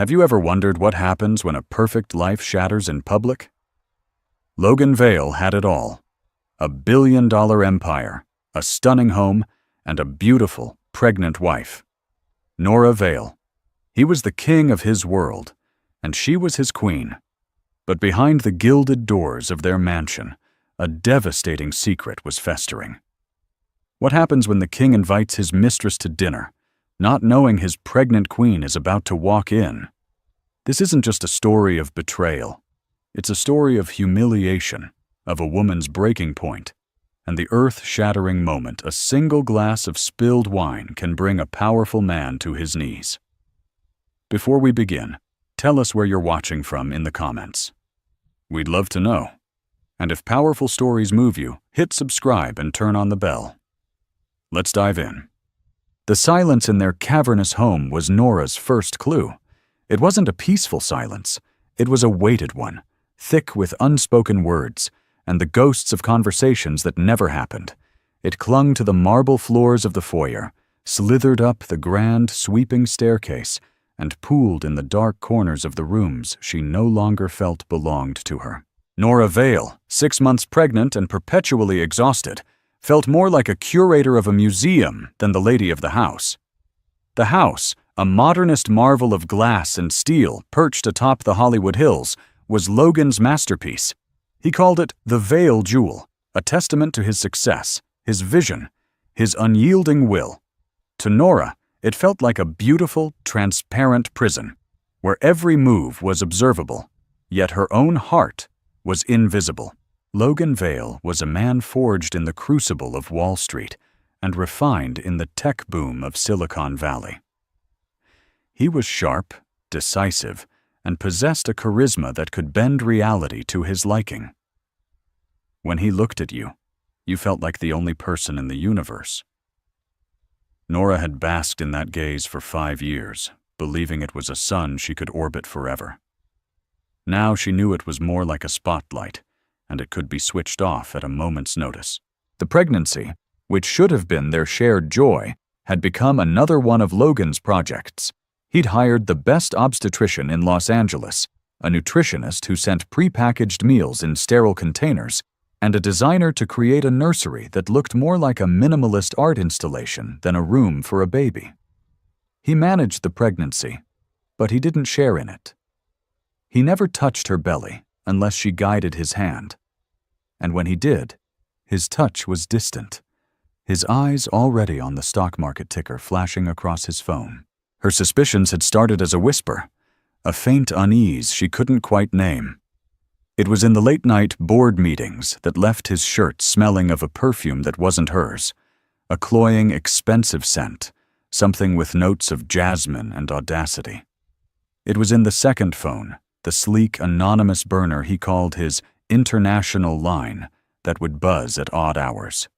Have you ever wondered what happens when a perfect life shatters in public? Logan Vale had it all. A billion-dollar empire, a stunning home, and a beautiful, pregnant wife. Nora Vale. He was the king of his world, and she was his queen. But behind the gilded doors of their mansion, a devastating secret was festering. What happens when the king invites his mistress to dinner, not knowing his pregnant queen is about to walk in? This isn't just a story of betrayal. It's a story of humiliation, of a woman's breaking point, and the earth-shattering moment a single glass of spilled wine can bring a powerful man to his knees. Before we begin, tell us where you're watching from in the comments. We'd love to know. And if powerful stories move you, hit subscribe and turn on the bell. Let's dive in. The silence in their cavernous home was Nora's first clue. It wasn't a peaceful silence. It was a weighted one, thick with unspoken words and the ghosts of conversations that never happened. It clung to the marble floors of the foyer, slithered up the grand, sweeping staircase, and pooled in the dark corners of the rooms she no longer felt belonged to her. Nora Vale, 6 months pregnant and perpetually exhausted, felt more like a curator of a museum than the lady of the house. The house, a modernist marvel of glass and steel perched atop the Hollywood Hills, was Logan's masterpiece. He called it the Vale Jewel, a testament to his success, his vision, his unyielding will. To Nora, it felt like a beautiful, transparent prison, where every move was observable, yet her own heart was invisible. Logan Vale was a man forged in the crucible of Wall Street and refined in the tech boom of Silicon Valley. He was sharp, decisive, and possessed a charisma that could bend reality to his liking. When he looked at you, you felt like the only person in the universe. Nora had basked in that gaze for 5 years, believing it was a sun she could orbit forever. Now she knew it was more like a spotlight, and it could be switched off at a moment's notice. The pregnancy, which should have been their shared joy, had become another one of Logan's projects. He'd hired the best obstetrician in Los Angeles, a nutritionist who sent prepackaged meals in sterile containers, and a designer to create a nursery that looked more like a minimalist art installation than a room for a baby. He managed the pregnancy, but he didn't share in it. He never touched her belly unless she guided his hand. And when he did, his touch was distant, his eyes already on the stock market ticker flashing across his phone. Her suspicions had started as a whisper, a faint unease she couldn't quite name. It was in the late-night board meetings that left his shirt smelling of a perfume that wasn't hers, a cloying, expensive scent, something with notes of jasmine and audacity. It was in the second phone, the sleek, anonymous burner he called his international line, that would buzz at odd hours.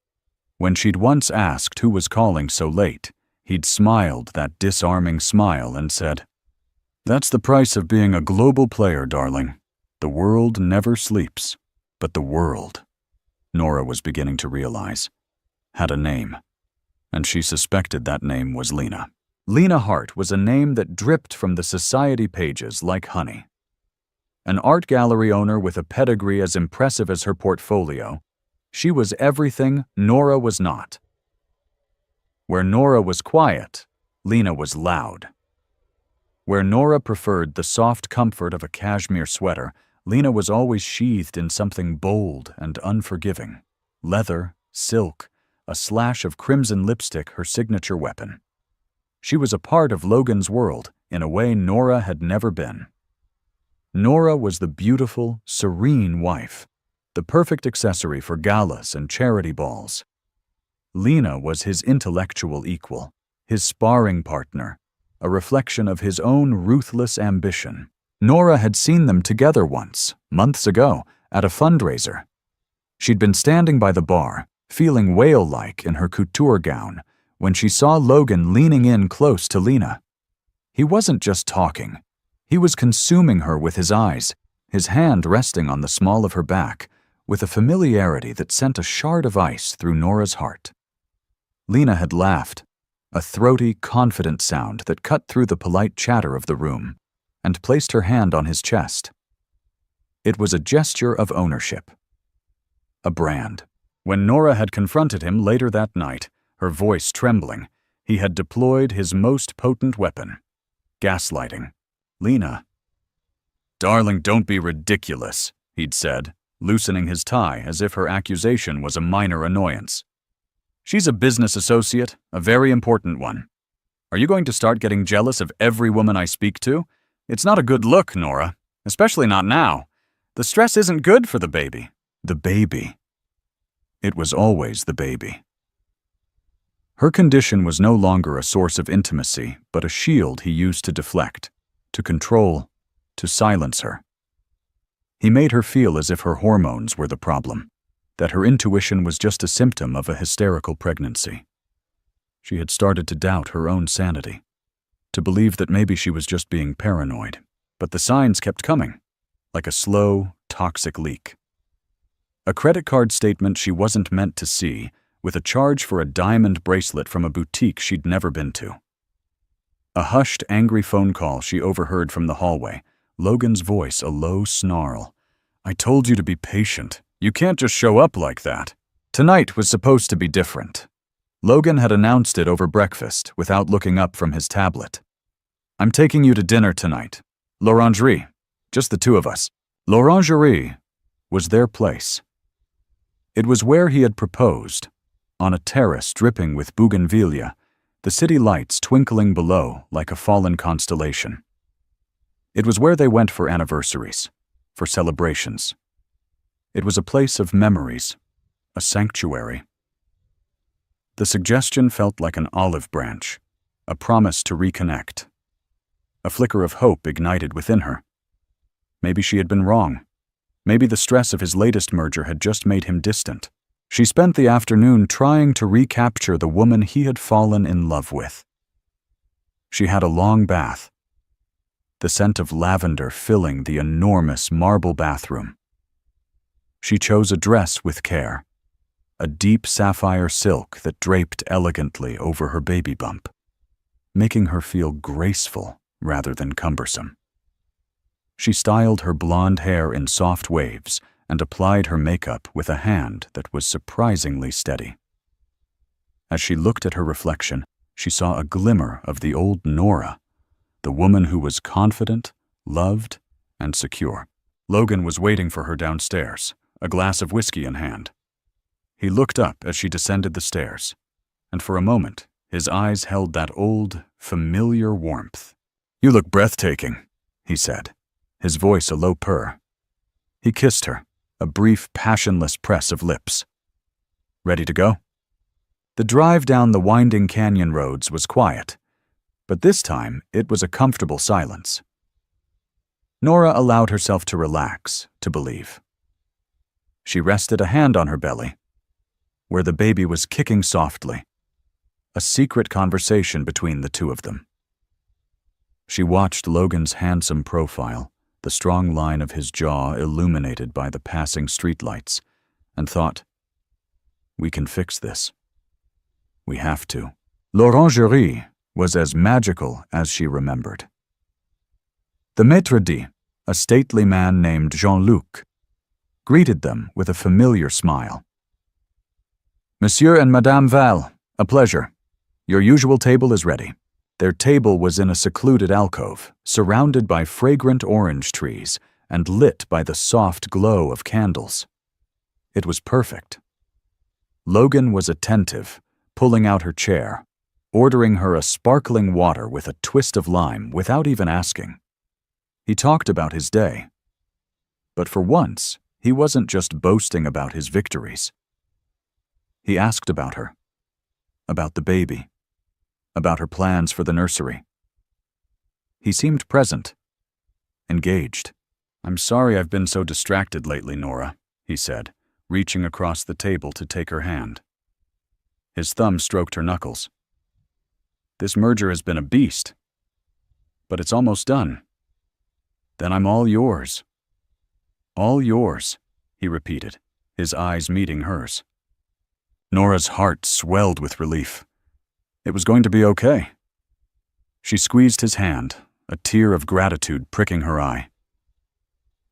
When she'd once asked who was calling so late, he'd smiled that disarming smile and said, "That's the price of being a global player, darling. The world never sleeps, but the world," Nora was beginning to realize, had a name, and she suspected that name was Lena. Lena Hart was a name that dripped from the society pages like honey. An art gallery owner with a pedigree as impressive as her portfolio, she was everything Nora was not. Where Nora was quiet, Lena was loud. Where Nora preferred the soft comfort of a cashmere sweater, Lena was always sheathed in something bold and unforgiving. Leather, silk, a slash of crimson lipstick her signature weapon. She was a part of Logan's world in a way Nora had never been. Nora was the beautiful, serene wife, the perfect accessory for galas and charity balls. Lena was his intellectual equal, his sparring partner, a reflection of his own ruthless ambition. Nora had seen them together once, months ago, at a fundraiser. She'd been standing by the bar, feeling whale-like in her couture gown, when she saw Logan leaning in close to Lena. He wasn't just talking. He was consuming her with his eyes, his hand resting on the small of her back, with a familiarity that sent a shard of ice through Nora's heart. Lena had laughed, a throaty, confident sound that cut through the polite chatter of the room, and placed her hand on his chest. It was a gesture of ownership. A brand. When Nora had confronted him later that night, her voice trembling, he had deployed his most potent weapon: gaslighting. "Lena." "Darling, don't be ridiculous," he'd said, loosening his tie as if her accusation was a minor annoyance. "She's a business associate, a very important one. Are you going to start getting jealous of every woman I speak to? It's not a good look, Nora, especially not now. The stress isn't good for the baby." The baby. It was always the baby. Her condition was no longer a source of intimacy, but a shield he used to deflect, to control, to silence her. He made her feel as if her hormones were the problem, that her intuition was just a symptom of a hysterical pregnancy. She had started to doubt her own sanity, to believe that maybe she was just being paranoid, but the signs kept coming, like a slow, toxic leak. A credit card statement she wasn't meant to see, with a charge for a diamond bracelet from a boutique she'd never been to. A hushed, angry phone call she overheard from the hallway, Logan's voice a low snarl. "I told you to be patient. You can't just show up like that." Tonight was supposed to be different. Logan had announced it over breakfast without looking up from his tablet. "I'm taking you to dinner tonight. L'Orangerie. Just the two of us." L'Orangerie was their place. It was where he had proposed, on a terrace dripping with bougainvillea, the city lights twinkling below like a fallen constellation. It was where they went for anniversaries, for celebrations. It was a place of memories, a sanctuary. The suggestion felt like an olive branch, a promise to reconnect. A flicker of hope ignited within her. Maybe she had been wrong. Maybe the stress of his latest merger had just made him distant. She spent the afternoon trying to recapture the woman he had fallen in love with. She had a long bath, the scent of lavender filling the enormous marble bathroom. She chose a dress with care, a deep sapphire silk that draped elegantly over her baby bump, making her feel graceful rather than cumbersome. She styled her blonde hair in soft waves and applied her makeup with a hand that was surprisingly steady. As she looked at her reflection, she saw a glimmer of the old Nora, the woman who was confident, loved, and secure. Logan was waiting for her downstairs, a glass of whiskey in hand. He looked up as she descended the stairs, and for a moment, his eyes held that old, familiar warmth. "You look breathtaking," he said, his voice a low purr. He kissed her, a brief, passionless press of lips. "Ready to go?" The drive down the winding canyon roads was quiet, but this time it was a comfortable silence. Nora allowed herself to relax, to believe. She rested a hand on her belly, where the baby was kicking softly, a secret conversation between the two of them. She watched Logan's handsome profile, the strong line of his jaw illuminated by the passing streetlights, and thought, "We can fix this. We have to." L'Orangerie was as magical as she remembered. The maître d', a stately man named Jean-Luc, greeted them with a familiar smile. "Monsieur and Madame Val, a pleasure. Your usual table is ready." Their table was in a secluded alcove, surrounded by fragrant orange trees and lit by the soft glow of candles. It was perfect. Logan was attentive, pulling out her chair, ordering her a sparkling water with a twist of lime without even asking. He talked about his day. But for once, he wasn't just boasting about his victories. He asked about her, about the baby, about her plans for the nursery. He seemed present, engaged. "I'm sorry I've been so distracted lately, Nora," he said, reaching across the table to take her hand. His thumb stroked her knuckles. "This merger has been a beast, but it's almost done. Then I'm all yours." "All yours," he repeated, his eyes meeting hers. Nora's heart swelled with relief. It was going to be okay. She squeezed his hand, a tear of gratitude pricking her eye.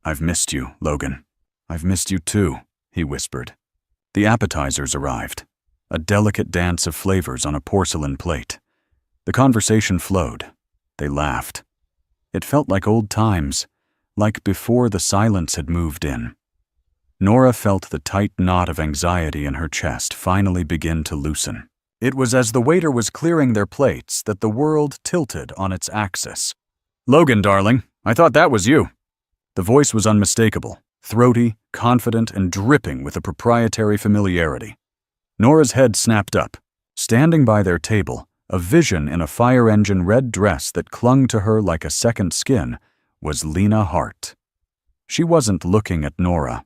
"I've missed you, Logan. I've missed you too," he whispered. The appetizers arrived, a delicate dance of flavors on a porcelain plate. The conversation flowed. They laughed. It felt like old times, like before the silence had moved in. Nora felt the tight knot of anxiety in her chest finally begin to loosen. It was as the waiter was clearing their plates that the world tilted on its axis. "Logan, darling, I thought that was you." The voice was unmistakable, throaty, confident, and dripping with a proprietary familiarity. Nora's head snapped up. Standing by their table, a vision in a fire engine red dress that clung to her like a second skin, was Lena Hart. She wasn't looking at Nora.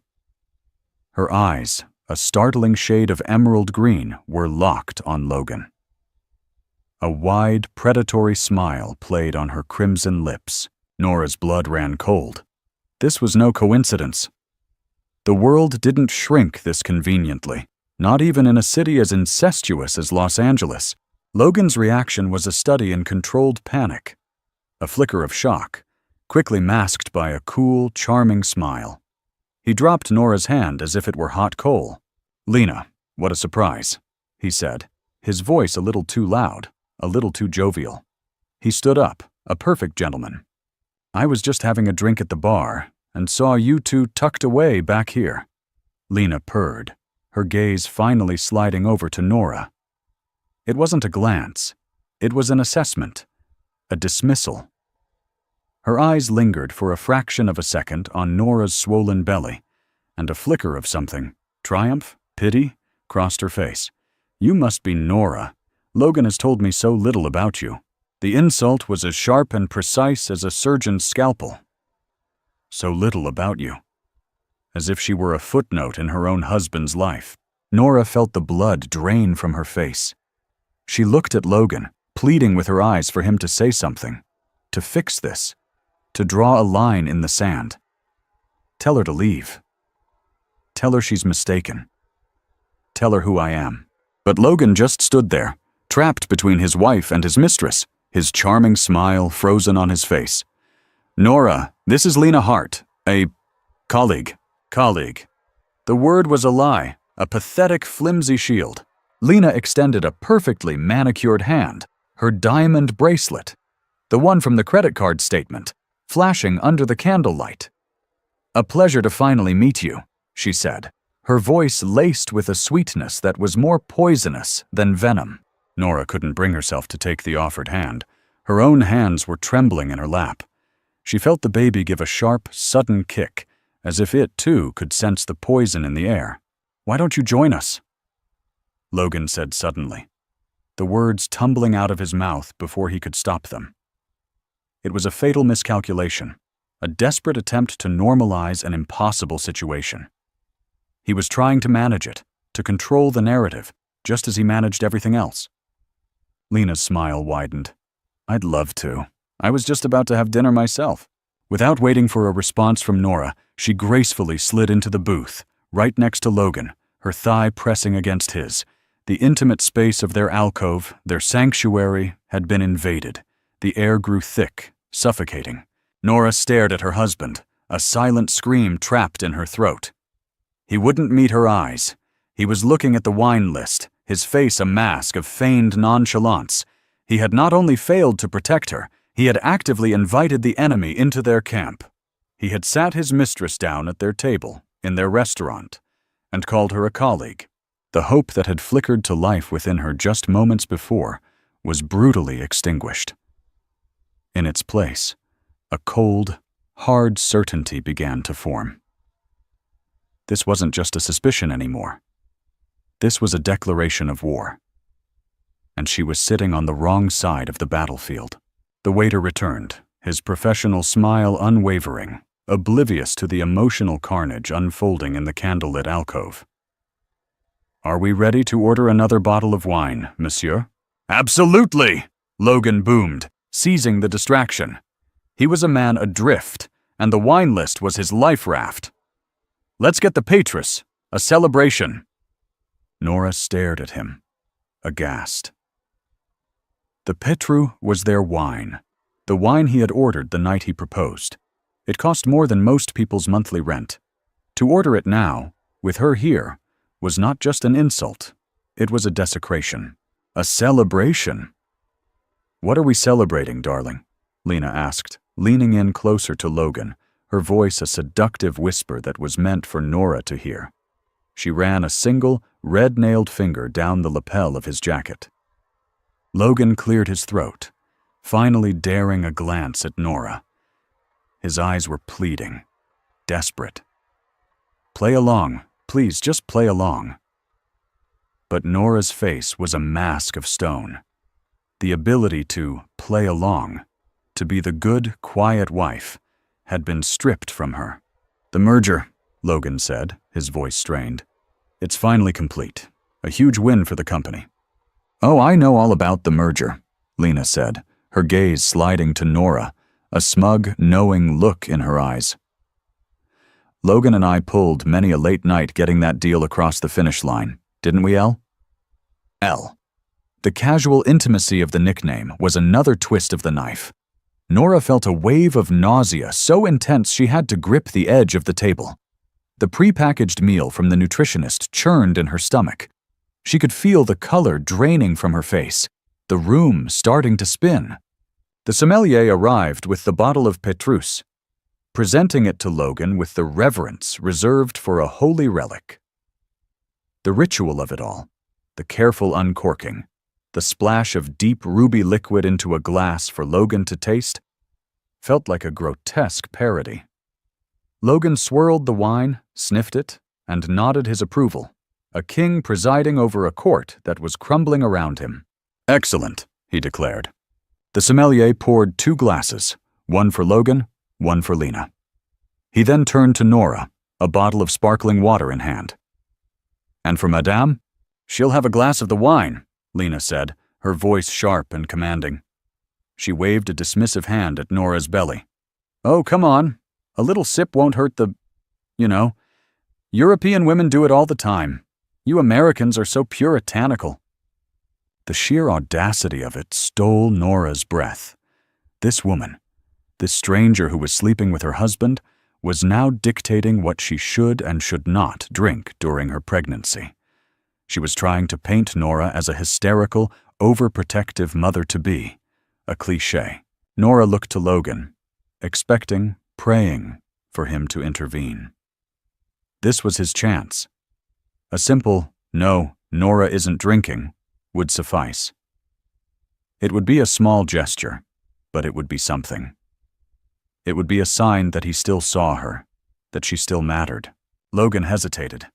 Her eyes, a startling shade of emerald green, were locked on Logan. A wide, predatory smile played on her crimson lips. Nora's blood ran cold. This was no coincidence. The world didn't shrink this conveniently, not even in a city as incestuous as Los Angeles. Logan's reaction was a study in controlled panic. A flicker of shock, quickly masked by a cool, charming smile. He dropped Nora's hand as if it were hot coal. "Lena, what a surprise," he said, his voice a little too loud, a little too jovial. He stood up, a perfect gentleman. "I was just having a drink at the bar and saw you two tucked away back here." Lena purred, her gaze finally sliding over to Nora. It wasn't a glance. It was an assessment, a dismissal. Her eyes lingered for a fraction of a second on Nora's swollen belly, and a flicker of something, triumph, pity, crossed her face. "You must be Nora. Logan has told me so little about you." The insult was as sharp and precise as a surgeon's scalpel. "So little about you." As if she were a footnote in her own husband's life, Nora felt the blood drain from her face. She looked at Logan, pleading with her eyes for him to say something, to fix this, to draw a line in the sand. Tell her to leave. Tell her she's mistaken. Tell her who I am. But Logan just stood there, trapped between his wife and his mistress, his charming smile frozen on his face. "Nora, this is Lena Hart, a colleague." Colleague. The word was a lie, a pathetic, flimsy shield. Lena extended a perfectly manicured hand, her diamond bracelet, the one from the credit card statement, flashing under the candlelight. "A pleasure to finally meet you," she said, her voice laced with a sweetness that was more poisonous than venom. Nora couldn't bring herself to take the offered hand. Her own hands were trembling in her lap. She felt the baby give a sharp, sudden kick, as if it, too, could sense the poison in the air. "Why don't you join us?" Logan said suddenly, the words tumbling out of his mouth before he could stop them. It was a fatal miscalculation, a desperate attempt to normalize an impossible situation. He was trying to manage it, to control the narrative, just as he managed everything else. Lena's smile widened. "I'd love to. I was just about to have dinner myself." Without waiting for a response from Nora, she gracefully slid into the booth, right next to Logan, her thigh pressing against his. The intimate space of their alcove, their sanctuary, had been invaded. The air grew thick, suffocating. Nora stared at her husband, a silent scream trapped in her throat. He wouldn't meet her eyes. He was looking at the wine list, his face a mask of feigned nonchalance. He had not only failed to protect her, he had actively invited the enemy into their camp. He had sat his mistress down at their table, in their restaurant, and called her a colleague. The hope that had flickered to life within her just moments before was brutally extinguished. In its place, a cold, hard certainty began to form. This wasn't just a suspicion anymore. This was a declaration of war. And she was sitting on the wrong side of the battlefield. The waiter returned, his professional smile unwavering, oblivious to the emotional carnage unfolding in the candlelit alcove. "Are we ready to order another bottle of wine, monsieur?" "Absolutely!" Logan boomed, seizing the distraction. He was a man adrift, and the wine list was his life raft. "Let's get the Mistress, a celebration." Nora stared at him, aghast. The Petru was their wine, The wine he had ordered the night he proposed. It cost more than most people's monthly rent. To order it now, with her here, was not just an insult. It was a desecration. A celebration. "What are we celebrating, darling?" Lena asked, leaning in closer to Logan, her voice a seductive whisper that was meant for Nora to hear. She ran a single, red-nailed finger down the lapel of his jacket. Logan cleared his throat, finally daring a glance at Nora. His eyes were pleading, desperate. "Play along, please, just play along." But Nora's face was a mask of stone. The ability to play along, to be the good, quiet wife, had been stripped from her. "The merger," Logan said, his voice strained. "It's finally complete. A huge win for the company." "Oh, I know all about the merger," Lena said, her gaze sliding to Nora, a smug, knowing look in her eyes. "Logan and I pulled many a late night getting that deal across the finish line, didn't we, Elle?" Elle. The casual intimacy of the nickname was another twist of the knife. Nora felt a wave of nausea so intense she had to grip the edge of the table. The prepackaged meal from the nutritionist churned in her stomach. She could feel the color draining from her face, the room starting to spin. The sommelier arrived with the bottle of Petrus, presenting it to Logan with the reverence reserved for a holy relic. The ritual of it all, the careful uncorking, the splash of deep ruby liquid into a glass for Logan to taste, felt like a grotesque parody. Logan swirled the wine, sniffed it, and nodded his approval, a king presiding over a court that was crumbling around him. "Excellent," he declared. The sommelier poured 2 glasses, one for Logan, one for Lena. He then turned to Nora, a bottle of sparkling water in hand. "And for Madame? She'll have a glass of the wine," Lena said, her voice sharp and commanding. She waved a dismissive hand at Nora's belly. "Oh, come on. A little sip won't hurt the... European women do it all the time. You Americans are so puritanical." The sheer audacity of it stole Nora's breath. This woman, this stranger who was sleeping with her husband, was now dictating what she should and should not drink during her pregnancy. She was trying to paint Nora as a hysterical, overprotective mother-to-be, a cliché. Nora looked to Logan, expecting, praying for him to intervene. This was his chance. A simple, "No, Nora isn't drinking," would suffice. It would be a small gesture, but it would be something. It would be a sign that he still saw her, that she still mattered. Logan hesitated.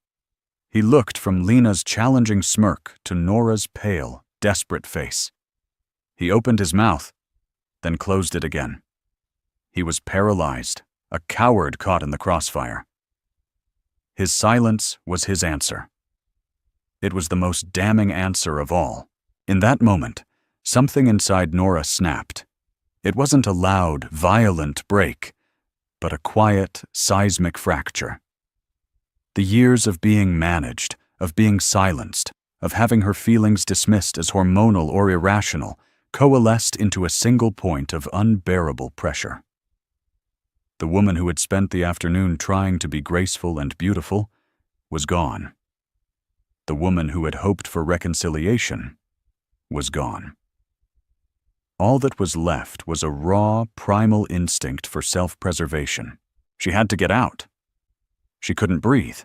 He looked from Lena's challenging smirk to Nora's pale, desperate face. He opened his mouth, then closed it again. He was paralyzed, a coward caught in the crossfire. His silence was his answer. It was the most damning answer of all. In that moment, something inside Nora snapped. It wasn't a loud, violent break, but a quiet, seismic fracture. The years of being managed, of being silenced, of having her feelings dismissed as hormonal or irrational, coalesced into a single point of unbearable pressure. The woman who had spent the afternoon trying to be graceful and beautiful was gone. The woman who had hoped for reconciliation was gone. All that was left was a raw, primal instinct for self-preservation. She had to get out. She couldn't breathe.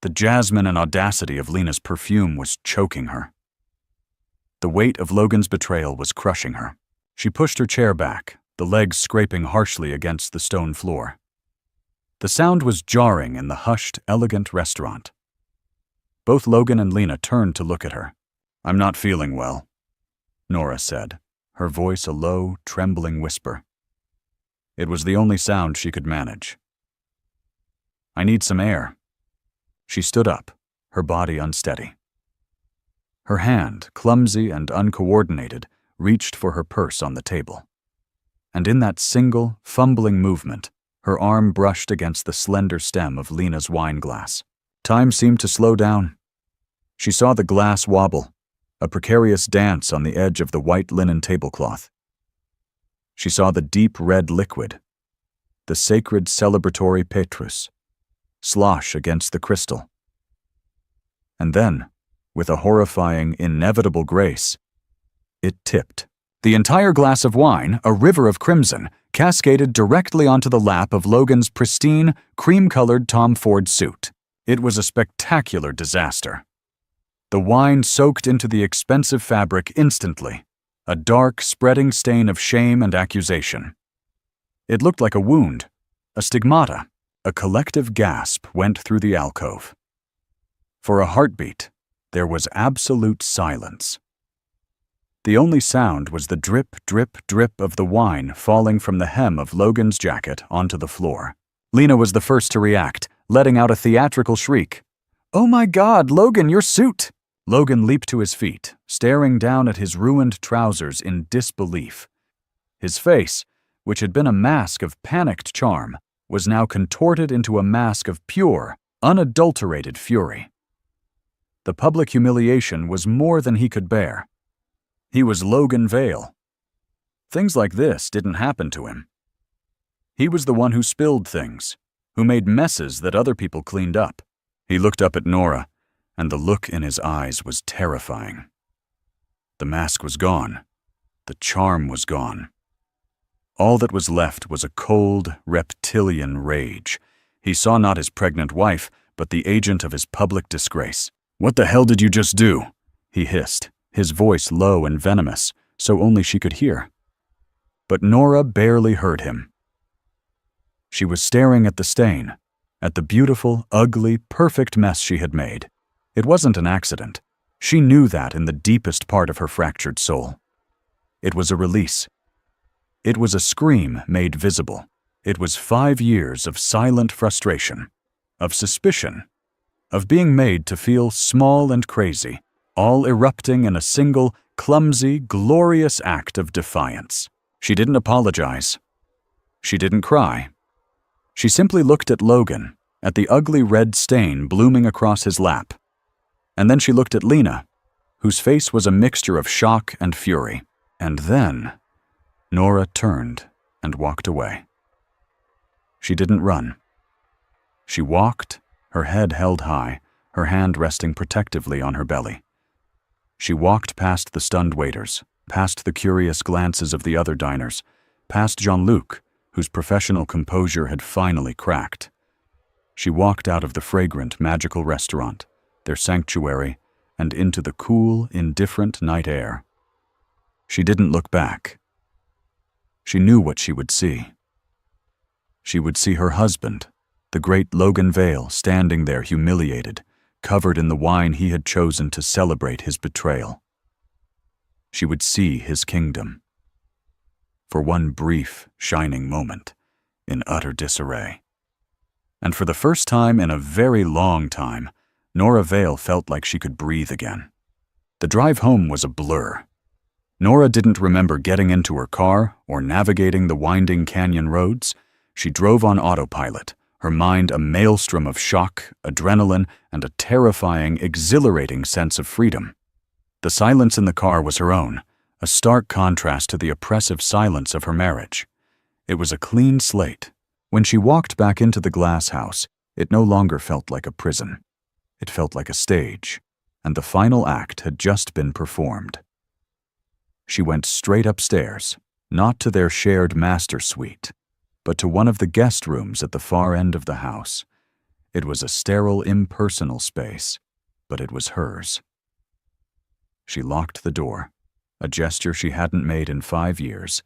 The jasmine and audacity of Lena's perfume was choking her. The weight of Logan's betrayal was crushing her. She pushed her chair back, the legs scraping harshly against the stone floor. The sound was jarring in the hushed, elegant restaurant. Both Logan and Lena turned to look at her. "I'm not feeling well," Nora said, her voice a low, trembling whisper. It was the only sound she could manage. "I need some air." She stood up, her body unsteady. Her hand, clumsy and uncoordinated, reached for her purse on the table. And in that single, fumbling movement, her arm brushed against the slender stem of Lena's wine glass. Time seemed to slow down. She saw the glass wobble, a precarious dance on the edge of the white linen tablecloth. She saw the deep red liquid, the sacred celebratory Petrus, slosh against the crystal. And then, with a horrifying, inevitable grace, it tipped. The entire glass of wine, a river of crimson, cascaded directly onto the lap of Logan's pristine, cream-colored Tom Ford suit. It was a spectacular disaster. The wine soaked into the expensive fabric instantly, a dark, spreading stain of shame and accusation. It looked like a wound, a stigmata. A collective gasp went through the alcove. For a heartbeat, there was absolute silence. The only sound was the drip, drip, drip of the wine falling from the hem of Logan's jacket onto the floor. Lena was the first to react, letting out a theatrical shriek. "Oh my God, Logan, your suit!" Logan leaped to his feet, staring down at his ruined trousers in disbelief. His face, which had been a mask of panicked charm, was now contorted into a mask of pure, unadulterated fury. The public humiliation was more than he could bear. He was Logan Vale. Things like this didn't happen to him. He was the one who spilled things, who made messes that other people cleaned up. He looked up at Nora, and the look in his eyes was terrifying. The mask was gone. The charm was gone. All that was left was a cold, reptilian rage. He saw not his pregnant wife, but the agent of his public disgrace. "What the hell did you just do?" he hissed, his voice low and venomous, so only she could hear. But Nora barely heard him. She was staring at the stain, at the beautiful, ugly, perfect mess she had made. It wasn't an accident. She knew that in the deepest part of her fractured soul. It was a release. It was a scream made visible. It was 5 years of silent frustration, of suspicion, of being made to feel small and crazy, all erupting in a single, clumsy, glorious act of defiance. She didn't apologize. She didn't cry. She simply looked at Logan, at the ugly red stain blooming across his lap. And then she looked at Lena, whose face was a mixture of shock and fury. And then Nora turned and walked away. She didn't run. She walked, her head held high, her hand resting protectively on her belly. She walked past the stunned waiters, past the curious glances of the other diners, past Jean-Luc, whose professional composure had finally cracked. She walked out of the fragrant, magical restaurant, their sanctuary, and into the cool, indifferent night air. She didn't look back. She knew what she would see. She would see her husband, the great Logan Vale, standing there humiliated, covered in the wine he had chosen to celebrate his betrayal. She would see his kingdom. For one brief, shining moment, in utter disarray. And for the first time in a very long time, Nora Vale felt like she could breathe again. The drive home was a blur. Nora didn't remember getting into her car or navigating the winding canyon roads. She drove on autopilot, her mind a maelstrom of shock, adrenaline, and a terrifying, exhilarating sense of freedom. The silence in the car was her own, a stark contrast to the oppressive silence of her marriage. It was a clean slate. When she walked back into the glass house, it no longer felt like a prison. It felt like a stage, and the final act had just been performed. She went straight upstairs, not to their shared master suite, but to one of the guest rooms at the far end of the house. It was a sterile, impersonal space, but it was hers. She locked the door, a gesture she hadn't made in 5 years,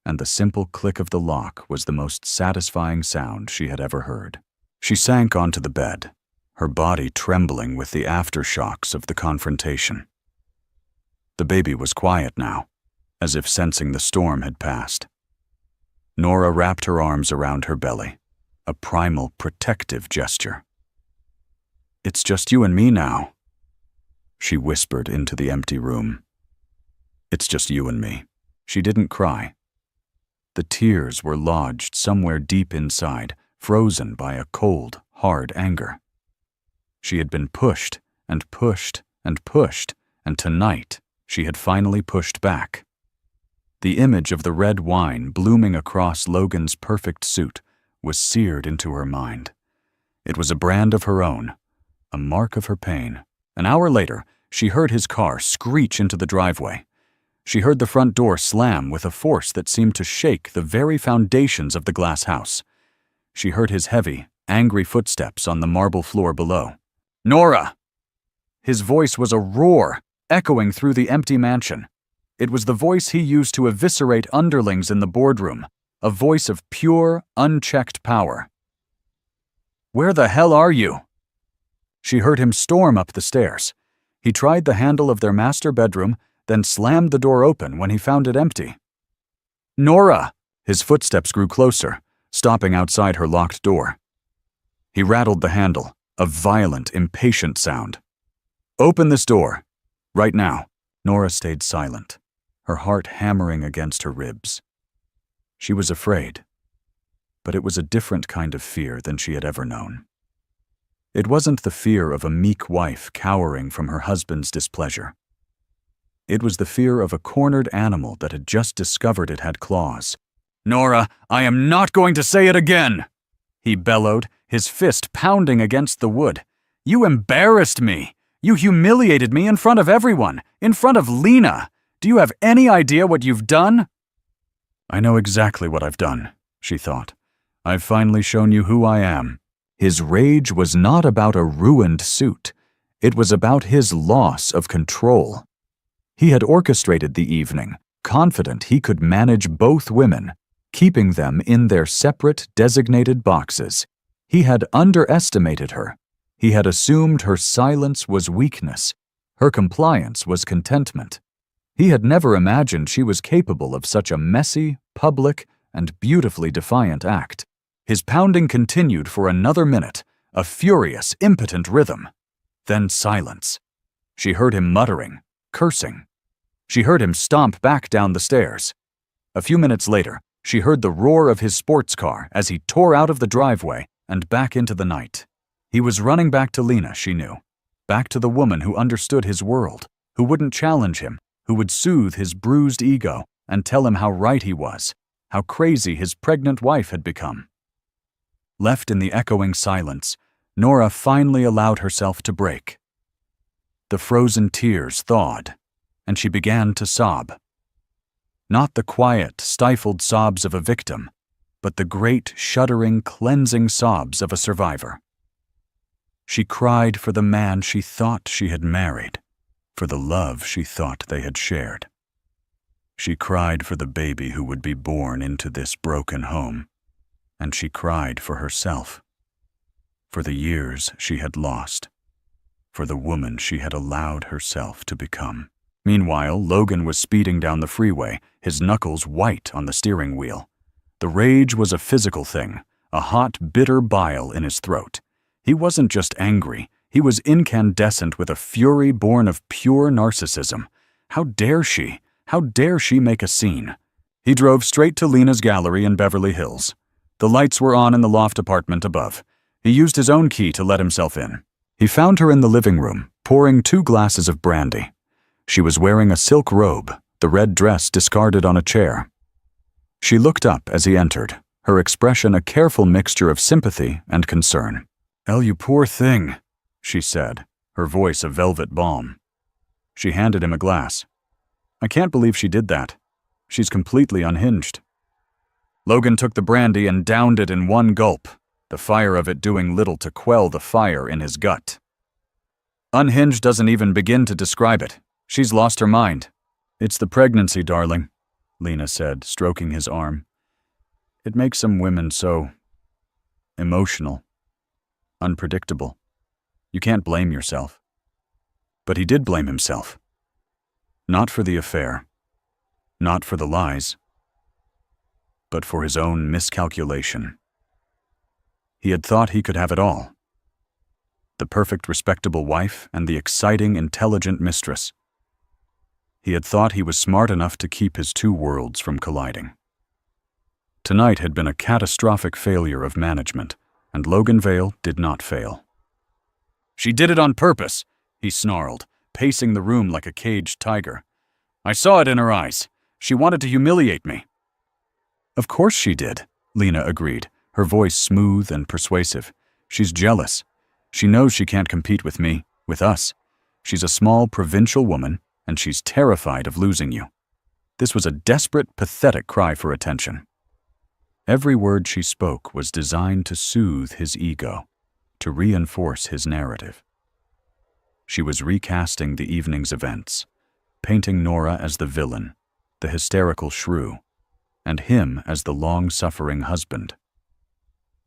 and the simple click of the lock was the most satisfying sound she had ever heard. She sank onto the bed, her body trembling with the aftershocks of the confrontation. The baby was quiet now, as if sensing the storm had passed. Nora wrapped her arms around her belly, a primal, protective gesture. "It's just you and me now," she whispered into the empty room. "It's just you and me." She didn't cry. The tears were lodged somewhere deep inside, frozen by a cold, hard anger. She had been pushed and pushed and pushed, and tonight she had finally pushed back. The image of the red wine blooming across Logan's perfect suit was seared into her mind. It was a brand of her own, a mark of her pain. An hour later, she heard his car screech into the driveway. She heard the front door slam with a force that seemed to shake the very foundations of the glass house. She heard his heavy, angry footsteps on the marble floor below. "Nora!" His voice was a roar, echoing through the empty mansion. It was the voice he used to eviscerate underlings in the boardroom, a voice of pure, unchecked power. "Where the hell are you?" She heard him storm up the stairs. He tried the handle of their master bedroom, then slammed the door open when he found it empty. "Nora!" His footsteps grew closer, stopping outside her locked door. He rattled the handle, a violent, impatient sound. "Open this door. Right now." Nora stayed silent, her heart hammering against her ribs. She was afraid, but it was a different kind of fear than she had ever known. It wasn't the fear of a meek wife cowering from her husband's displeasure. It was the fear of a cornered animal that had just discovered it had claws. "Nora, I am not going to say it again!" he bellowed, his fist pounding against the wood. "You embarrassed me! You humiliated me in front of everyone, in front of Lena! Do you have any idea what you've done?" "I know exactly what I've done," she thought. "I've finally shown you who I am." His rage was not about a ruined suit. It was about his loss of control. He had orchestrated the evening, confident he could manage both women, keeping them in their separate, designated boxes. He had underestimated her. He had assumed her silence was weakness. Her compliance was contentment. He had never imagined she was capable of such a messy, public, and beautifully defiant act. His pounding continued for another minute, a furious, impotent rhythm. Then silence. She heard him muttering, cursing. She heard him stomp back down the stairs. A few minutes later, she heard the roar of his sports car as he tore out of the driveway and back into the night. He was running back to Lena, she knew. Back to the woman who understood his world, who wouldn't challenge him, who would soothe his bruised ego and tell him how right he was, how crazy his pregnant wife had become. Left in the echoing silence, Nora finally allowed herself to break. The frozen tears thawed, and she began to sob. Not the quiet, stifled sobs of a victim, but the great, shuddering, cleansing sobs of a survivor. She cried for the man she thought she had married, for the love she thought they had shared. She cried for the baby who would be born into this broken home, and she cried for herself, for the years she had lost, for the woman she had allowed herself to become. Meanwhile, Logan was speeding down the freeway, his knuckles white on the steering wheel. The rage was a physical thing, a hot, bitter bile in his throat. He wasn't just angry, he was incandescent with a fury born of pure narcissism. How dare she? How dare she make a scene? He drove straight to Lena's gallery in Beverly Hills. The lights were on in the loft apartment above. He used his own key to let himself in. He found her in the living room, pouring 2 glasses of brandy. She was wearing a silk robe, the red dress discarded on a chair. She looked up as he entered, her expression a careful mixture of sympathy and concern. "Elle, you poor thing," she said, her voice a velvet balm. She handed him a glass. "I can't believe she did that. She's completely unhinged." Logan took the brandy and downed it in one gulp, the fire of it doing little to quell the fire in his gut. "Unhinged doesn't even begin to describe it. She's lost her mind." "It's the pregnancy, darling," Lena said, stroking his arm. "It makes some women so emotional, unpredictable. You can't blame yourself." But he did blame himself. Not for the affair, not for the lies, but for his own miscalculation. He had thought he could have it all. The perfect, respectable wife and the exciting, intelligent mistress. He had thought he was smart enough to keep his 2 worlds from colliding. Tonight had been a catastrophic failure of management, and Logan Vale did not fail. "She did it on purpose," he snarled, pacing the room like a caged tiger. "I saw it in her eyes. She wanted to humiliate me." "Of course she did," Lena agreed, her voice smooth and persuasive. "She's jealous. She knows she can't compete with me, with us. She's a small provincial woman, and she's terrified of losing you." This was a desperate, pathetic cry for attention. Every word she spoke was designed to soothe his ego, to reinforce his narrative. She was recasting the evening's events, painting Nora as the villain, the hysterical shrew, and him as the long-suffering husband.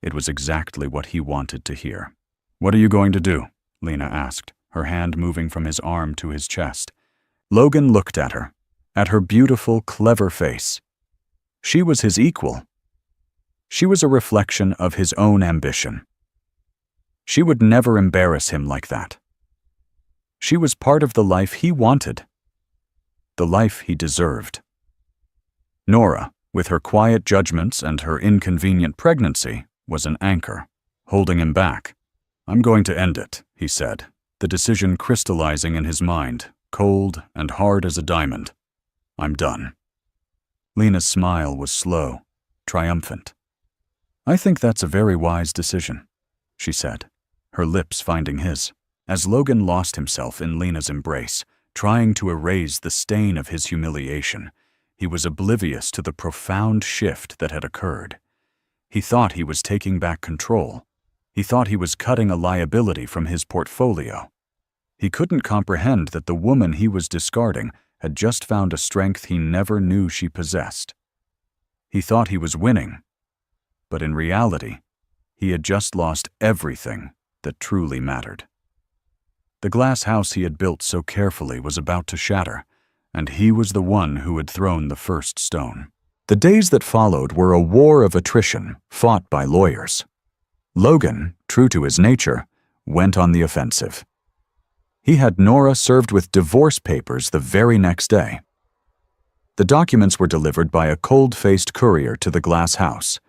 It was exactly what he wanted to hear. "What are you going to do?" Lena asked, her hand moving from his arm to his chest. Logan looked at her beautiful, clever face. She was his equal. She was a reflection of his own ambition. She would never embarrass him like that. She was part of the life he wanted, the life he deserved. Nora, with her quiet judgments and her inconvenient pregnancy, was an anchor, holding him back. "I'm going to end it," he said, the decision crystallizing in his mind, cold and hard as a diamond. "I'm done." Lena's smile was slow, triumphant. "I think that's a very wise decision," she said, her lips finding his, as Logan lost himself in Lena's embrace, trying to erase the stain of his humiliation. He was oblivious to the profound shift that had occurred. He thought he was taking back control. He thought he was cutting a liability from his portfolio. He couldn't comprehend that the woman he was discarding had just found a strength he never knew she possessed. He thought he was winning, but in reality, he had just lost everything that truly mattered. The glass house he had built so carefully was about to shatter, and he was the one who had thrown the first stone. The days that followed were a war of attrition fought by lawyers. Logan, true to his nature, went on the offensive. He had Nora served with divorce papers the very next day. The documents were delivered by a cold-faced courier to the glass house,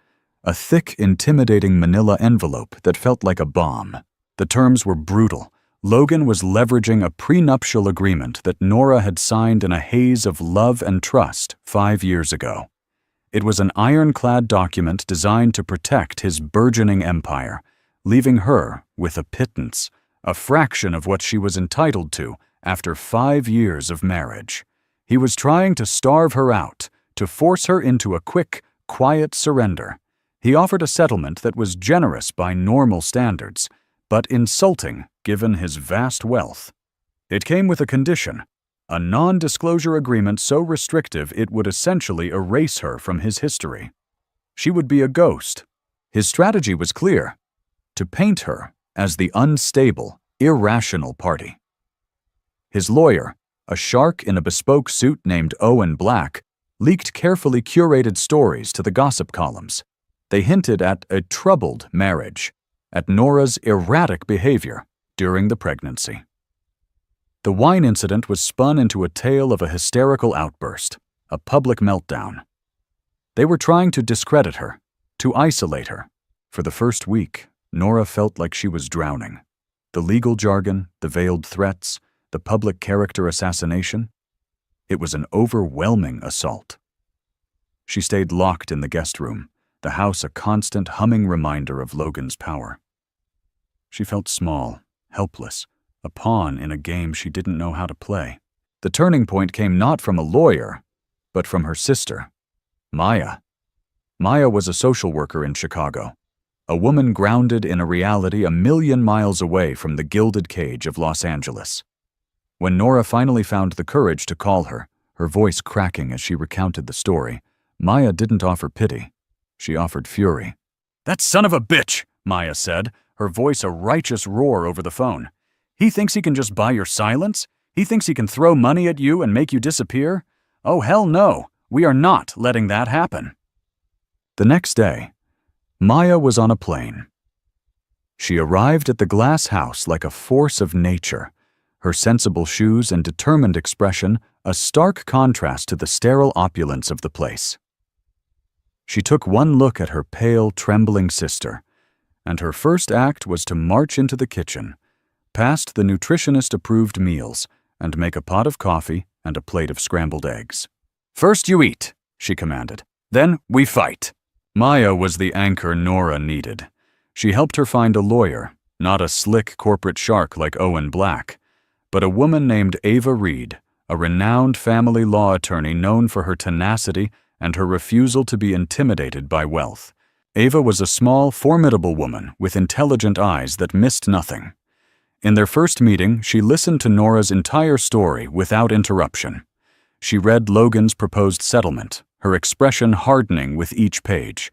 a thick, intimidating manila envelope that felt like a bomb. The terms were brutal. Logan was leveraging a prenuptial agreement that Nora had signed in a haze of love and trust 5 years ago. It was an ironclad document designed to protect his burgeoning empire, leaving her with a pittance, a fraction of what she was entitled to after 5 years of marriage. He was trying to starve her out, to force her into a quick, quiet surrender. He offered a settlement that was generous by normal standards, but insulting given his vast wealth. It came with a condition, a non-disclosure agreement so restrictive it would essentially erase her from his history. She would be a ghost. His strategy was clear: to paint her as the unstable, irrational party. His lawyer, a shark in a bespoke suit named Owen Black, leaked carefully curated stories to the gossip columns. They hinted at a troubled marriage, at Nora's erratic behavior during the pregnancy. The wine incident was spun into a tale of a hysterical outburst, a public meltdown. They were trying to discredit her, to isolate her. For the first week, Nora felt like she was drowning. The legal jargon, the veiled threats, the public character assassination. It was an overwhelming assault. She stayed locked in the guest room, the house a constant humming reminder of Logan's power. She felt small, helpless, a pawn in a game she didn't know how to play. The turning point came not from a lawyer, but from her sister, Maya. Maya was a social worker in Chicago, a woman grounded in a reality a million miles away from the gilded cage of Los Angeles. When Nora finally found the courage to call her, her voice cracking as she recounted the story, Maya didn't offer pity. She offered fury. "That son of a bitch," Maya said, her voice a righteous roar over the phone. "He thinks he can just buy your silence? He thinks he can throw money at you and make you disappear? Oh, hell no. We are not letting that happen." The next day, Maya was on a plane. She arrived at the glass house like a force of nature, her sensible shoes and determined expression a stark contrast to the sterile opulence of the place. She took one look at her pale, trembling sister, and her first act was to march into the kitchen, past the nutritionist-approved meals, and make a pot of coffee and a plate of scrambled eggs. "First you eat," she commanded. "Then we fight." Maya was the anchor Nora needed. She helped her find a lawyer, not a slick corporate shark like Owen Black, but a woman named Ava Reed, a renowned family law attorney known for her tenacity and her refusal to be intimidated by wealth. Ava was a small, formidable woman with intelligent eyes that missed nothing. In their first meeting, she listened to Nora's entire story without interruption. She read Logan's proposed settlement, her expression hardening with each page.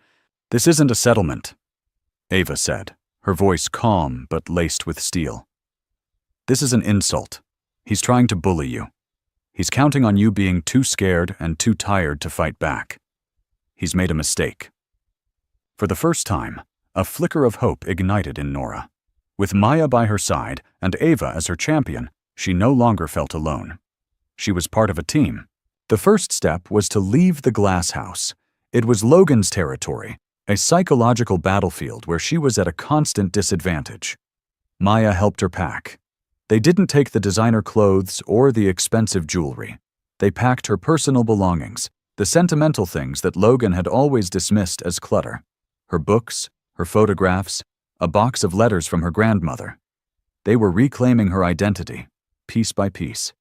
"This isn't a settlement," Ava said, her voice calm but laced with steel. "This is an insult. He's trying to bully you. He's counting on you being too scared and too tired to fight back. He's made a mistake." For the first time, a flicker of hope ignited in Nora. With Maya by her side and Ava as her champion, she no longer felt alone. She was part of a team. The first step was to leave the glass house. It was Logan's territory, a psychological battlefield where she was at a constant disadvantage. Maya helped her pack. They didn't take the designer clothes or the expensive jewelry. They packed her personal belongings, the sentimental things that Logan had always dismissed as clutter. Her books, her photographs, a box of letters from her grandmother. They were reclaiming her identity, piece by piece.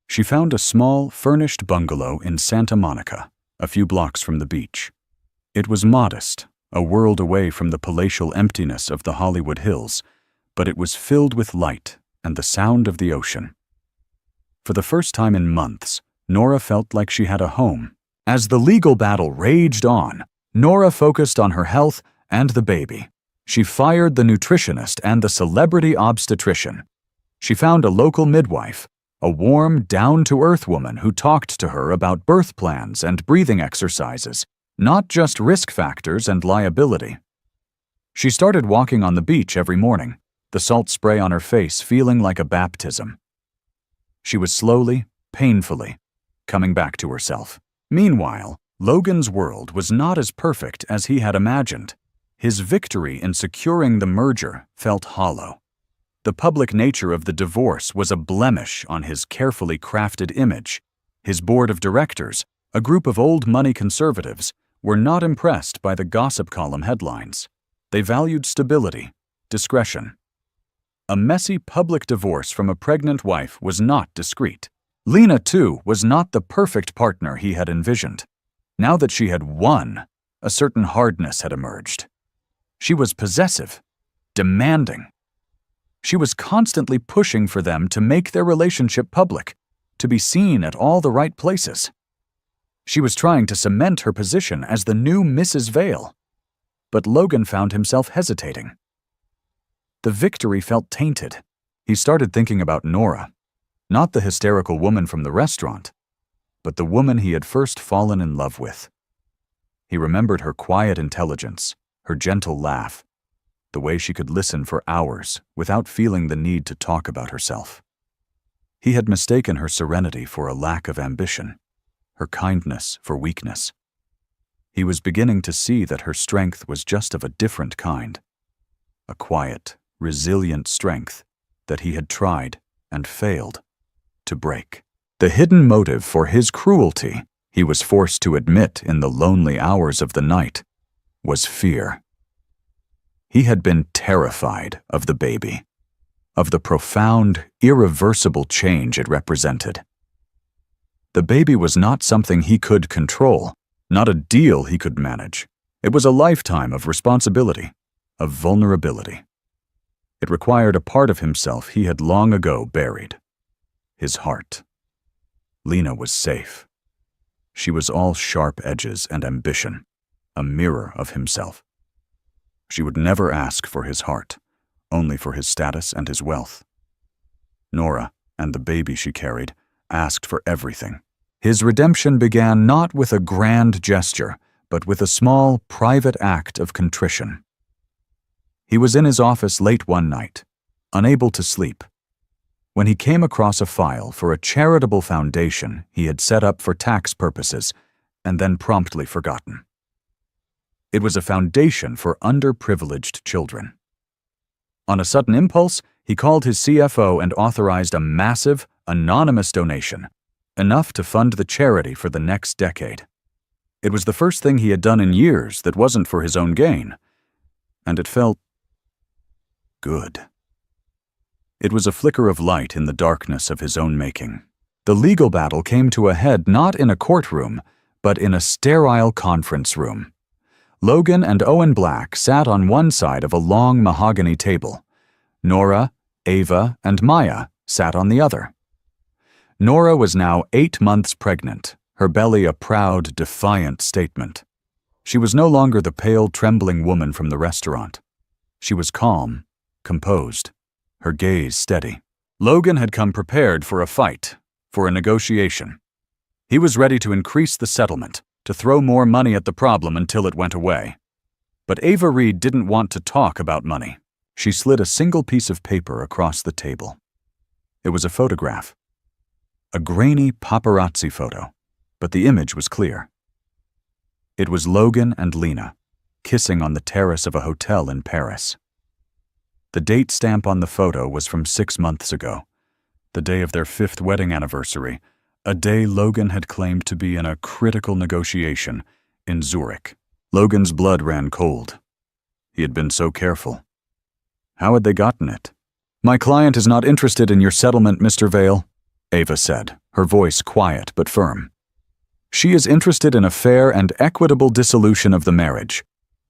She found a small, furnished bungalow in Santa Monica, a few blocks from the beach. It was modest, a world away from the palatial emptiness of the Hollywood Hills, but it was filled with light and the sound of the ocean. For the first time in months, Nora felt like she had a home. As the legal battle raged on, Nora focused on her health and the baby. She fired the nutritionist and the celebrity obstetrician. She found a local midwife, a warm, down-to-earth woman who talked to her about birth plans and breathing exercises, not just risk factors and liability. She started walking on the beach every morning, the salt spray on her face feeling like a baptism. She was slowly, painfully, coming back to herself. Meanwhile, Logan's world was not as perfect as he had imagined. His victory in securing the merger felt hollow. The public nature of the divorce was a blemish on his carefully crafted image. His board of directors, a group of old-money conservatives, were not impressed by the gossip column headlines. They valued stability, discretion. A messy public divorce from a pregnant wife was not discreet. Lena, too, was not the perfect partner he had envisioned. Now that she had won, a certain hardness had emerged. She was possessive, demanding. She was constantly pushing for them to make their relationship public, to be seen at all the right places. She was trying to cement her position as the new Mrs. Vale. But Logan found himself hesitating. The victory felt tainted. He started thinking about Nora, not the hysterical woman from the restaurant, but the woman he had first fallen in love with. He remembered her quiet intelligence, her gentle laugh, the way she could listen for hours without feeling the need to talk about herself. He had mistaken her serenity for a lack of ambition, her kindness for weakness. He was beginning to see that her strength was just of a different kind, a quiet, resilient strength that he had tried and failed to break. The hidden motive for his cruelty, he was forced to admit in the lonely hours of the night, was fear. He had been terrified of the baby, of the profound, irreversible change it represented. The baby was not something he could control, not a deal he could manage. It was a lifetime of responsibility, of vulnerability. It required a part of himself he had long ago buried, his heart. Lena was safe. She was all sharp edges and ambition, a mirror of himself. She would never ask for his heart, only for his status and his wealth. Nora, and the baby she carried, asked for everything. His redemption began not with a grand gesture, but with a small, private act of contrition. He was in his office late one night, unable to sleep, when he came across a file for a charitable foundation he had set up for tax purposes and then promptly forgotten. It was a foundation for underprivileged children. On a sudden impulse, he called his CFO and authorized a massive, anonymous donation, enough to fund the charity for the next decade. It was the first thing he had done in years that wasn't for his own gain, and it felt good. It was a flicker of light in the darkness of his own making. The legal battle came to a head not in a courtroom, but in a sterile conference room. Logan and Owen Black sat on one side of a long mahogany table. Nora, Ava, and Maya sat on the other. Nora was now 8 months pregnant, her belly a proud, defiant statement. She was no longer the pale, trembling woman from the restaurant. She was calm, composed, her gaze steady. Logan had come prepared for a fight, for a negotiation. He was ready to increase the settlement, to throw more money at the problem until it went away. But Ava Reed didn't want to talk about money. She slid a single piece of paper across the table. It was a photograph. A grainy paparazzi photo, but the image was clear. It was Logan and Lena, kissing on the terrace of a hotel in Paris. The date stamp on the photo was from 6 months ago, the day of their 5th wedding anniversary, a day Logan had claimed to be in a critical negotiation in Zurich. Logan's blood ran cold. He had been so careful. How had they gotten it? "My client is not interested in your settlement, Mr. Vale," Ava said, her voice quiet but firm. "She is interested in a fair and equitable dissolution of the marriage.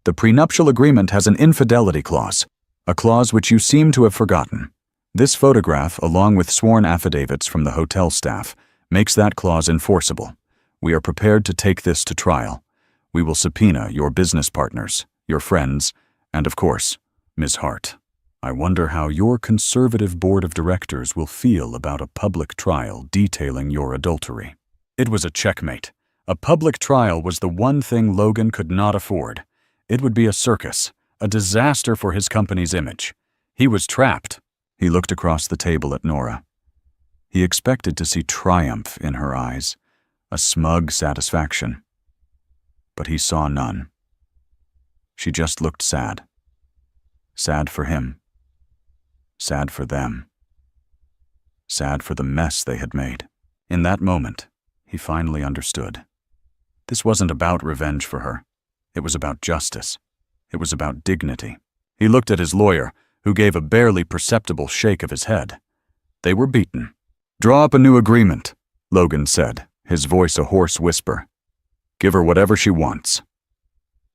The prenuptial agreement has an infidelity clause, a clause which you seem to have forgotten. This photograph, along with sworn affidavits from the hotel staff, makes that clause enforceable. We are prepared to take this to trial. We will subpoena your business partners, your friends, and of course, Ms. Hart. I wonder how your conservative board of directors will feel about a public trial detailing your adultery." It was a checkmate. A public trial was the one thing Logan could not afford. It would be a circus, a disaster for his company's image. He was trapped. He looked across the table at Nora. He expected to see triumph in her eyes, a smug satisfaction. But he saw none. She just looked sad. Sad for him. Sad for them. Sad for the mess they had made. In that moment, he finally understood. This wasn't about revenge for her. It was about justice. It was about dignity. He looked at his lawyer, who gave a barely perceptible shake of his head. They were beaten. "Draw up a new agreement," Logan said, his voice a hoarse whisper. "Give her whatever she wants."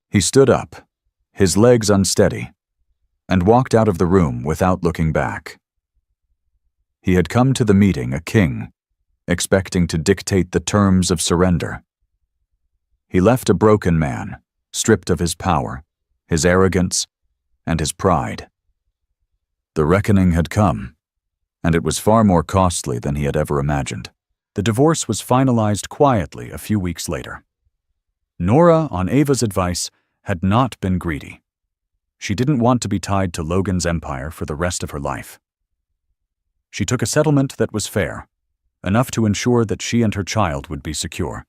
He stood up, his legs unsteady, and walked out of the room without looking back. He had come to the meeting a king, expecting to dictate the terms of surrender. He left a broken man, stripped of his power, his arrogance, and his pride. The reckoning had come, and it was far more costly than he had ever imagined. The divorce was finalized quietly a few weeks later. Nora, on Ava's advice, had not been greedy. She didn't want to be tied to Logan's empire for the rest of her life. She took a settlement that was fair, enough to ensure that she and her child would be secure,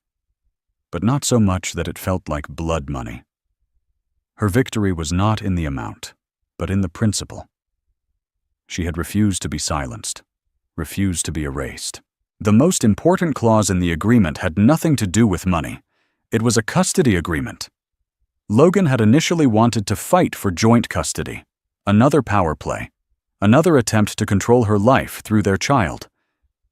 but not so much that it felt like blood money. Her victory was not in the amount, but in the principle. She had refused to be silenced, refused to be erased. The most important clause in the agreement had nothing to do with money. It was a custody agreement. Logan had initially wanted to fight for joint custody, another power play, another attempt to control her life through their child.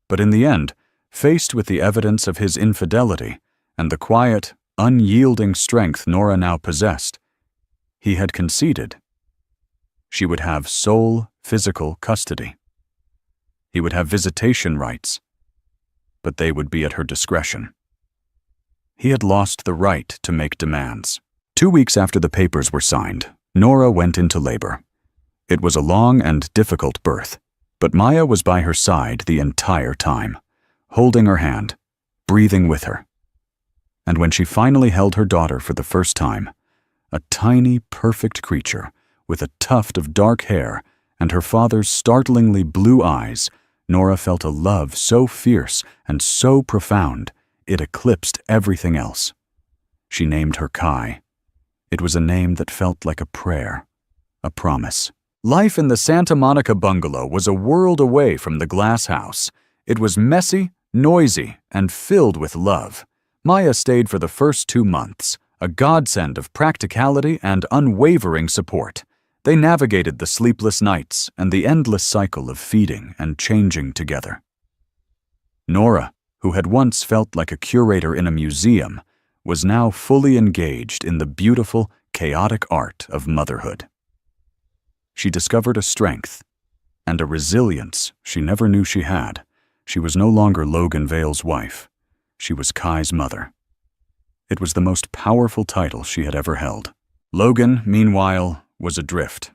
But in the end, faced with the evidence of his infidelity and the quiet, unyielding strength Nora now possessed, he had conceded. She would have sole physical custody. He would have visitation rights, but they would be at her discretion. He had lost the right to make demands. 2 weeks after the papers were signed, Nora went into labor. It was a long and difficult birth, but Maya was by her side the entire time, holding her hand, breathing with her. And when she finally held her daughter for the first time, a tiny, perfect creature with a tuft of dark hair and her father's startlingly blue eyes, Nora felt a love so fierce and so profound it eclipsed everything else. She named her Kai. It was a name that felt like a prayer, a promise. Life in the Santa Monica bungalow was a world away from the glass house. It was messy, Noisy and filled with love, Maya stayed for the first 2 months, a godsend of practicality and unwavering support. They navigated the sleepless nights and the endless cycle of feeding and changing together. Nora, who had once felt like a curator in a museum, was now fully engaged in the beautiful, chaotic art of motherhood. She discovered a strength and a resilience she never knew she had. She was no longer Logan Vale's wife. She was Kai's mother. It was the most powerful title she had ever held. Logan, meanwhile, was adrift.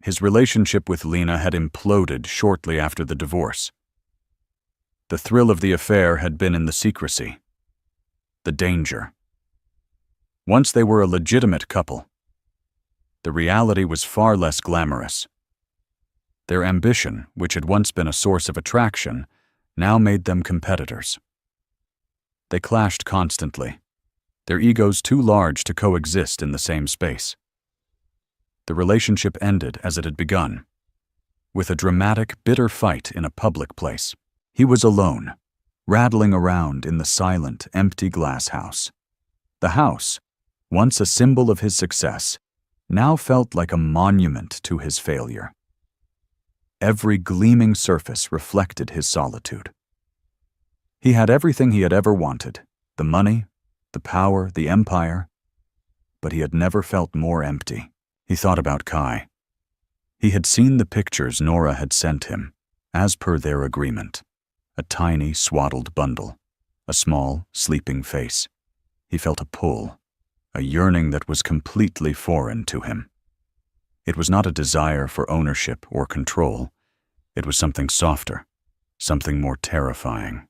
His relationship with Lena had imploded shortly after the divorce. The thrill of the affair had been in the secrecy, the danger. Once they were a legitimate couple, the reality was far less glamorous. Their ambition, which had once been a source of attraction, now made them competitors. They clashed constantly, their egos too large to coexist in the same space. The relationship ended as it had begun, with a dramatic, bitter fight in a public place. He was alone, rattling around in the silent, empty glass house. The house, once a symbol of his success, now felt like a monument to his failure. Every gleaming surface reflected his solitude. He had everything he had ever wanted, the money, the power, the empire, but he had never felt more empty. He thought about Kai. He had seen the pictures Nora had sent him, as per their agreement. A tiny, swaddled bundle, a small, sleeping face. He felt a pull, a yearning that was completely foreign to him. It was not a desire for ownership or control. It was something softer, something more terrifying.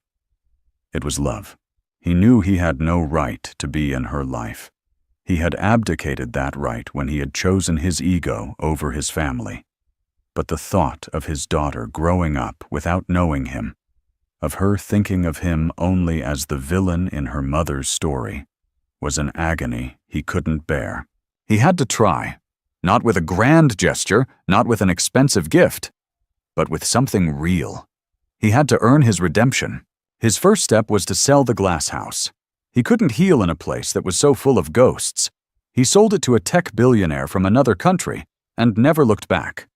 It was love. He knew he had no right to be in her life. He had abdicated that right when he had chosen his ego over his family. But the thought of his daughter growing up without knowing him, of her thinking of him only as the villain in her mother's story, was an agony he couldn't bear. He had to try, not with a grand gesture, not with an expensive gift, but with something real. He had to earn his redemption. His first step was to sell the glass house. He couldn't heal in a place that was so full of ghosts. He sold it to a tech billionaire from another country and never looked back.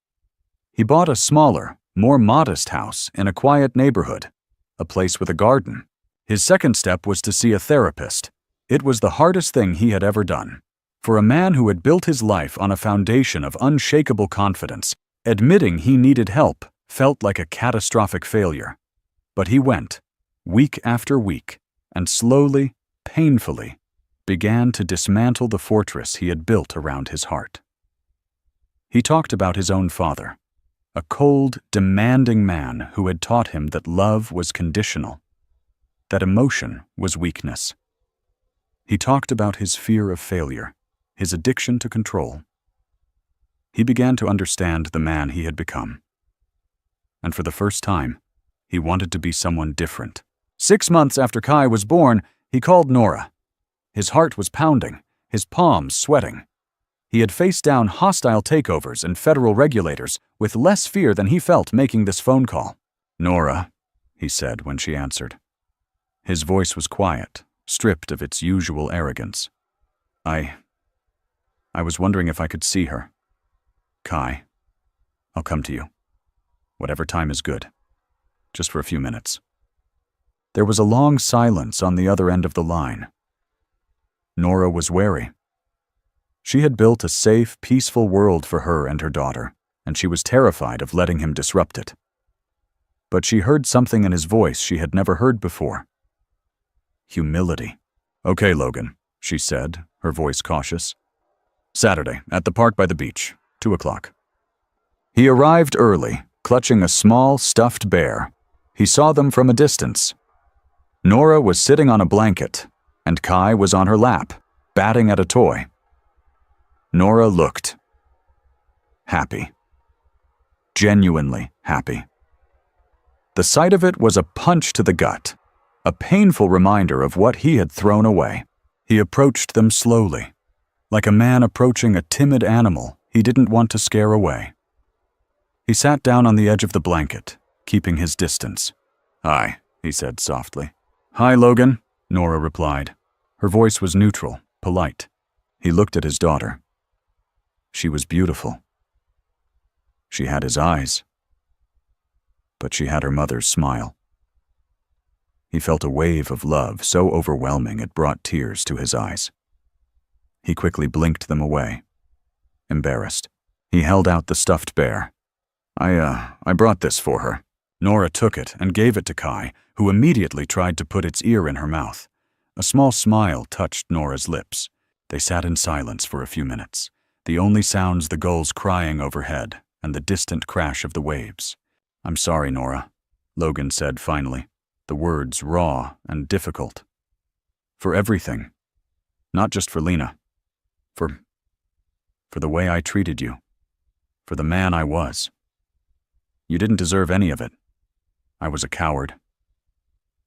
He bought a smaller, more modest house in a quiet neighborhood, a place with a garden. His second step was to see a therapist. It was the hardest thing he had ever done. For a man who had built his life on a foundation of unshakable confidence, admitting he needed help felt like a catastrophic failure. But he went, week after week, and slowly, painfully, began to dismantle the fortress he had built around his heart. He talked about his own father, a cold, demanding man who had taught him that love was conditional, that emotion was weakness. He talked about his fear of failure, his addiction to control. He began to understand the man he had become. And for the first time, he wanted to be someone different. 6 months after Kai was born, he called Nora. His heart was pounding, his palms sweating. He had faced down hostile takeovers and federal regulators with less fear than he felt making this phone call. "Nora," he said when she answered. His voice was quiet, stripped of its usual arrogance. I was wondering if I could see her. Kai, I'll come to you. Whatever time is good. Just for a few minutes." There was a long silence on the other end of the line. Nora was wary. She had built a safe, peaceful world for her and her daughter, and she was terrified of letting him disrupt it. But she heard something in his voice she had never heard before. Humility. "Okay, Logan," she said, her voice cautious. "Saturday, at the park by the beach, 2 o'clock. He arrived early, clutching a small, stuffed bear. He saw them from a distance. Nora was sitting on a blanket, and Kai was on her lap, batting at a toy. Nora looked happy. Genuinely happy. The sight of it was a punch to the gut, a painful reminder of what he had thrown away. He approached them slowly, like a man approaching a timid animal he didn't want to scare away. He sat down on the edge of the blanket, keeping his distance. "Hi, he said softly. "Hi, Logan," Nora replied. Her voice was neutral, polite. He looked at his daughter. She was beautiful. She had his eyes, but she had her mother's smile. He felt a wave of love so overwhelming it brought tears to his eyes. He quickly blinked them away, embarrassed. He held out the stuffed bear. I brought this for her." Nora took it and gave it to Kai, who immediately tried to put its ear in her mouth. A small smile touched Nora's lips. They sat in silence for a few minutes, the only sounds the gulls crying overhead and the distant crash of the waves. "I'm sorry, Nora," Logan said finally, the words raw and difficult. "For everything. Not just for Lena. For the way I treated you. For the man I was. You didn't deserve any of it. I was a coward.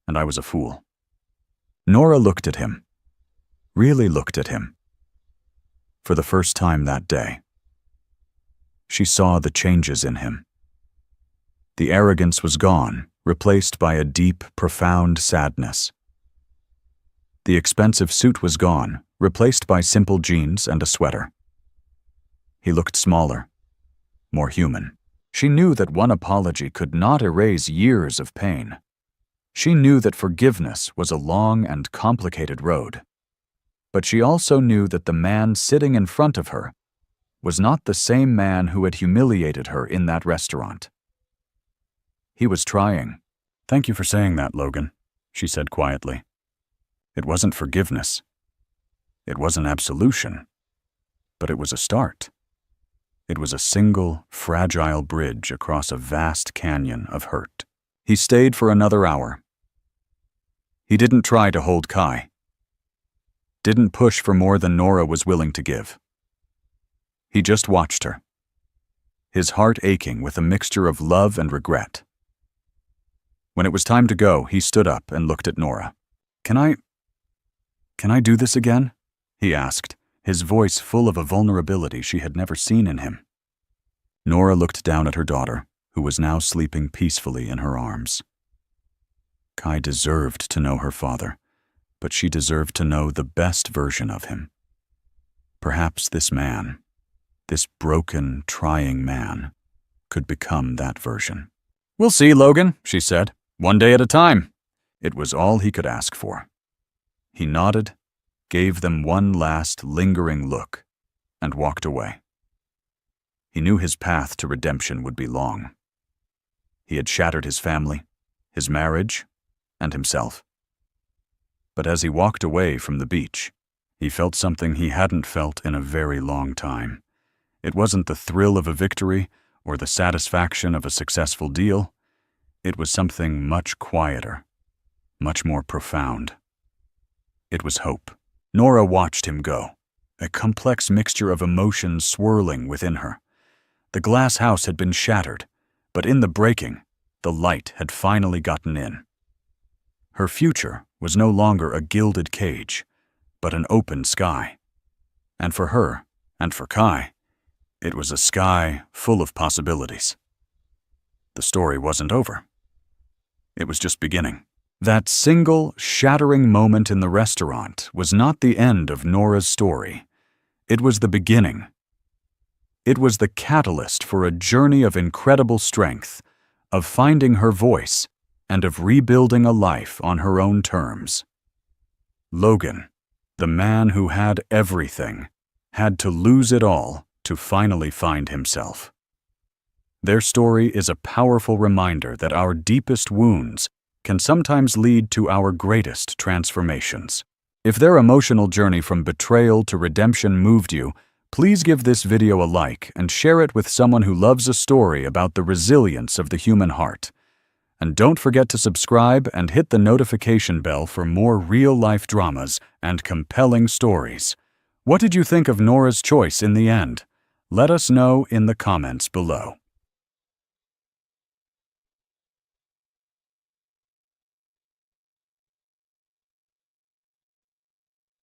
And I was a fool." Nora looked at him. Really looked at him. For the first time that day. She saw the changes in him. The arrogance was gone, replaced by a deep, profound sadness. The expensive suit was gone, replaced by simple jeans and a sweater. He looked smaller, more human. She knew that one apology could not erase years of pain. She knew that forgiveness was a long and complicated road. But she also knew that the man sitting in front of her was not the same man who had humiliated her in that restaurant. He was trying. "Thank you for saying that, Logan," she said quietly. "It wasn't forgiveness. It wasn't absolution. But it was a start. It was a single, fragile bridge across a vast canyon of hurt." He stayed for another hour. He didn't try to hold Kai. Didn't push for more than Nora was willing to give. He just watched her, his heart aching with a mixture of love and regret. When it was time to go, he stood up and looked at Nora. Can I do this again?" he asked, his voice full of a vulnerability she had never seen in him. Nora looked down at her daughter, who was now sleeping peacefully in her arms. Kai deserved to know her father, but she deserved to know the best version of him. Perhaps this man, this broken, trying man, could become that version. "We'll see, Logan," she said, "one day at a time." It was all he could ask for. He nodded, gave them one last lingering look, and walked away. He knew his path to redemption would be long. He had shattered his family, his marriage, and himself. But as he walked away from the beach, he felt something he hadn't felt in a very long time. It wasn't the thrill of a victory or the satisfaction of a successful deal. It was something much quieter, much more profound. It was hope. Nora watched him go, a complex mixture of emotions swirling within her. The glass house had been shattered, but in the breaking, the light had finally gotten in. Her future was no longer a gilded cage, but an open sky. And for her, and for Kai, it was a sky full of possibilities. The story wasn't over. It was just beginning. That single, shattering moment in the restaurant was not the end of Nora's story. It was the beginning. It was the catalyst for a journey of incredible strength, of finding her voice, and of rebuilding a life on her own terms. Logan, the man who had everything, had to lose it all to finally find himself. Their story is a powerful reminder that our deepest wounds can sometimes lead to our greatest transformations. If their emotional journey from betrayal to redemption moved you, please give this video a like and share it with someone who loves a story about the resilience of the human heart. And don't forget to subscribe and hit the notification bell for more real-life dramas and compelling stories. What did you think of Nora's choice in the end? Let us know in the comments below.